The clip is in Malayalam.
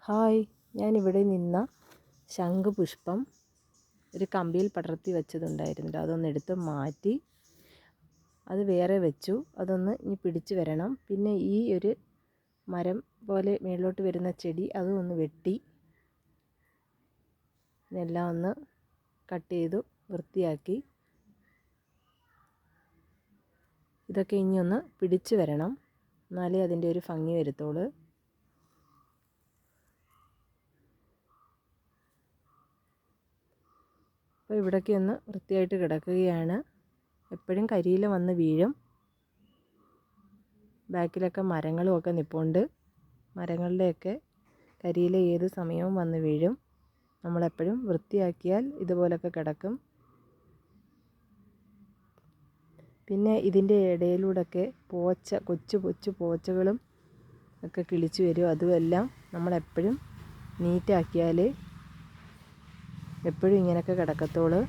ഹായ്, ഞാനിവിടെ നിന്ന ശംഖുപുഷ്പം ഒരു കമ്പിയിൽ പടർത്തി വെച്ചതുണ്ടായിരുന്നില്ല, അതൊന്ന് എടുത്ത് മാറ്റി അത് വേറെ വെച്ചു. അതൊന്ന് ഇനി പിടിച്ച് വരണം. പിന്നെ ഈ ഒരു മരം പോലെ മേളിലോട്ട് വരുന്ന ചെടി അതും ഒന്ന് വെട്ടി ഇതെല്ലാം ഒന്ന് കട്ട് ചെയ്തു വൃത്തിയാക്കി. ഇതൊക്കെ ഇനി ഒന്ന് പിടിച്ച് വരണം, എന്നാലേ അതിൻ്റെ ഒരു ഭംഗി വരുത്തുള്ളൂ. അപ്പോൾ ഇവിടേക്ക് ഒന്ന് വൃത്തിയായിട്ട് കിടക്കുകയാണ്. എപ്പോഴും കരിയില വന്ന് വീഴും. ബാക്കിലൊക്കെ മരങ്ങളും ഒക്കെ നിൽപ്പുണ്ട്. മരങ്ങളുടെയൊക്കെ കരിയില ഏത് സമയവും വന്ന് വീഴും. നമ്മളെപ്പോഴും വൃത്തിയാക്കിയാൽ ഇതുപോലൊക്കെ കിടക്കും. പിന്നെ ഇതിൻ്റെ ഇടയിലൂടെയൊക്കെ കൊച്ചു കൊച്ചു പോച്ചകളും ഒക്കെ കിളിച്ചു വരും. അതുമെല്ലാം നമ്മളെപ്പോഴും നീറ്റാക്കിയാലേ എപ്പോഴും ഇങ്ങനെയൊക്കെ കിടക്കത്തുള്ളൂ.